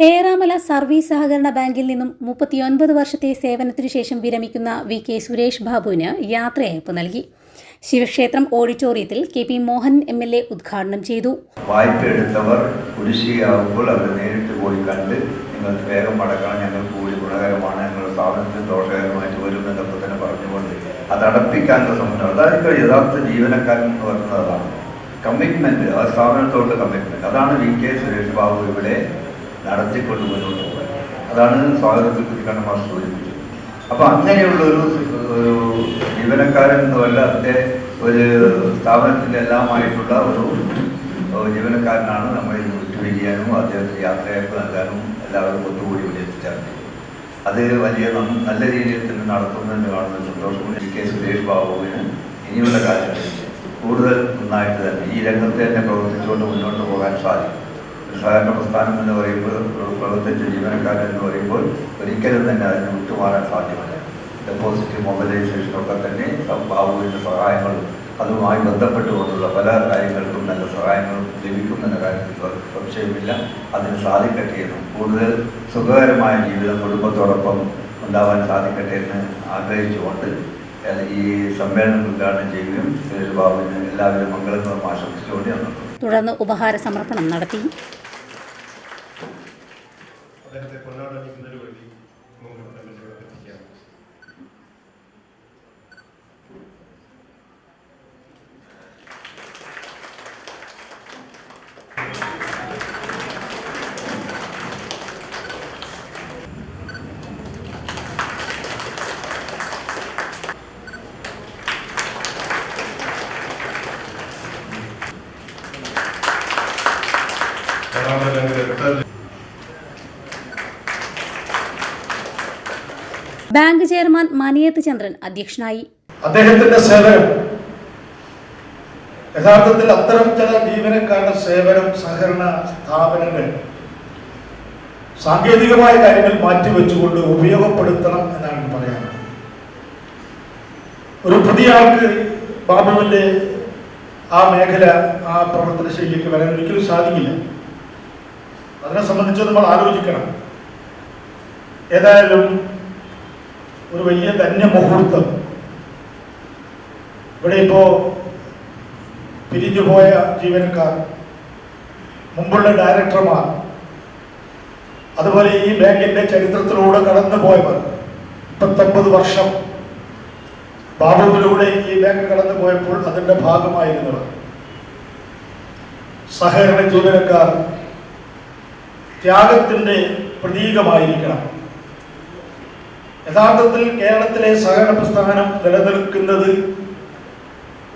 Eramala service സഹകരണ ബാങ്കിൽ നിന്നും 39 വർഷത്തെ സേവനത്തിനു ശേഷം വിരമിക്കുന്ന വി.കെ. സുരേഷ് ബാബുവിന് യാത്രയയപ്പ് നൽകി. ശിവക്ഷേത്രം ഓഡിറ്റോറിയത്തിൽ കെ.പി. മോഹൻ എം.എൽ.എ. ഉദ്ഘാടനം ചെയ്തു. വായ്പ എടുത്തവർ കുടിശ്ശികയാകുമ്പോൾ അവർ നേരിട്ട് പോയി കണ്ട് നിങ്ങൾക്ക് വേഗം അടക്കണം, ഞങ്ങൾക്ക് കൂടി ഗുണകരമാണ്, ഞങ്ങളുടെ സ്ഥാപനത്തിന് ദോഷകരമായിട്ട് വരും എന്നൊക്കെ തന്നെ പറഞ്ഞുകൊണ്ട് അത് അടപ്പിക്കാനുള്ള ശ്രമം. അതായത് യഥാർത്ഥ ജീവനക്കാരൻ എന്ന് പറയുന്നത് അതാണ് കമ്മിറ്റ്മെന്റ്, ആ സ്ഥാപനത്തോട് കമ്മിറ്റ്മെന്റ്. അതാണ് വി.കെ. സുരേഷ് ബാബു ഇവിടെ നടത്തിക്കൊണ്ട് മുന്നോട്ട് പോകുന്നത്. അതാണ് സ്വാഗതത്തിൽ കുറിക്കണമാർ സൂചിപ്പിച്ചത്. അപ്പോൾ അങ്ങനെയുള്ളൊരു ജീവനക്കാരൻ എന്നല്ലാതെ ഒരു സ്ഥാപനത്തിൻ്റെ എല്ലാമായിട്ടുള്ള ഒരു ജീവനക്കാരനാണ് നമ്മൾ വിട്ടുപിരിയാനും അദ്ദേഹത്തിന് യാത്രയയപ്പ് നൽകാനും എല്ലാവരും ഒത്തുകൂടി ഇവിടെ എത്തിച്ചേർന്നത്. അത് വലിയ നല്ല രീതിയിൽ തന്നെ നടത്തുന്നതിന് കാണുന്ന സന്തോഷമുണ്ട്. വി.കെ. സുരേഷ് ബാബുവിന് ഇനിയുള്ള കാലങ്ങളിൽ കൂടുതൽ നന്നായിട്ട് തന്നെ ഈ രംഗത്ത് തന്നെ പ്രവർത്തിച്ചുകൊണ്ട് മുന്നോട്ട് പോകാൻ സാധിക്കും. സഹകരണ പ്രസ്ഥാനം എന്ന് പറയുമ്പോൾ പ്രവർത്തിച്ച ജീവനക്കാരൻ എന്ന് പറയുമ്പോൾ ഒരിക്കലും തന്നെ അതിന് വിട്ടുമാറാൻ സാധ്യമല്ല. ഡെപ്പോസിറ്റ് മൊബൈലൈസേഷനൊക്കെ തന്നെ ബാബുവിൻ്റെ സഹായങ്ങളും അതുമായി ബന്ധപ്പെട്ടുകൊണ്ടുള്ള പല കാര്യങ്ങൾക്കും നല്ല സഹായങ്ങളും ലഭിക്കുമെന്ന കാര്യത്തിൽ സംശയമില്ല. അതിന് സാധിക്കട്ടെ എന്നും കൂടുതൽ സുഖകരമായ ജീവിതം കുടുംബത്തോടൊപ്പം ഉണ്ടാവാൻ സാധിക്കട്ടെ എന്ന് ആഗ്രഹിച്ചുകൊണ്ട് ഈ സമ്മേളനം ഉദ്ഘാടനം ചെയ്യുകയും സുരേഷ് ബാബുവിന് എല്ലാവിധ മംഗളങ്ങളും ആശംസിച്ചുകൊണ്ട് ഞാൻ നടത്തുന്നു. തുടർന്ന് ഉപഹാര സമർപ്പണം നടത്തി. ബാങ്ക് ചെയർമാൻ മണിയത്ത് ചന്ദ്രൻ അധ്യക്ഷനായി. അദ്ദേഹത്തിന്റെ സേവനം യഥാർത്ഥത്തിൽ അത്തരം ചില ജീവനക്കാരുടെ സേവനം സഹകരണ സ്ഥാപനങ്ങൾ സാങ്കേതികമായ കാര്യങ്ങൾ മാറ്റിവെച്ചുകൊണ്ട് ഉപയോഗപ്പെടുത്തണം എന്നാണ് പറയാനുള്ളത്. ഒരു പുതിയ ആൾക്ക് ബാബുവിന്റെ ആ മേഖല, ആ പ്രവർത്തന ശൈലിക്ക് വരാൻ ഒരിക്കലും സാധിക്കില്ല. അതിനെ സംബന്ധിച്ച് നമ്മൾ ആലോചിക്കണം. ഏതായാലും ഒരു വലിയ ധന്യമുഹൂർത്തം ഇവിടെ ഇപ്പോൾ പിരിഞ്ഞുപോയ ജീവനക്കാർ, മുമ്പുള്ള ഡയറക്ടർമാർ, അതുപോലെ ഈ ബാങ്കിന്റെ ചരിത്രത്തിലൂടെ കടന്നുപോയവർ, 39 വർഷം ബാബുവിലൂടെ ഈ ബാങ്ക് കടന്നുപോയപ്പോൾ അതിന്റെ ഭാഗമായിരുന്നവർ, സഹകരണ ജീവനക്കാർ ത്യാഗത്തിന്റെ പ്രതീകമായിരിക്കണം. യഥാർത്ഥത്തിൽ കേരളത്തിലെ സഹകരണ പ്രസ്ഥാനം നിലനിൽക്കുന്നത്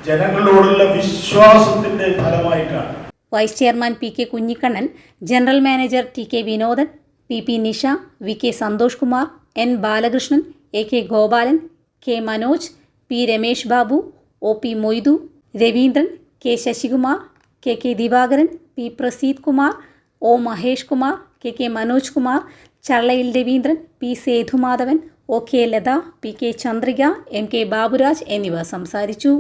ജനങ്ങളോടുള്ള വിശ്വാസത്തിന്റെ ഫലമായിട്ടാണ്. Vice chairman P K. Kunhikannan, general manager T K. Vinodan, P P. Nisha, V K. Santhosh Kumar, N. Balakrishnan, A K. Gopalan, K. Manoj, P. Ramesh Babu, O P. Moidu, Raveendran, K. Sasikumar, K. Divakaran, P. Praseeth Kumar, O. Mahesh Kumar, K. Manoj Kumar, Challayil Raveendran, P. Sethumadhavan, O K. Latha, P K. Chandrika, M K. Baburaj എന്നിവർ സംസാരിച്ചു.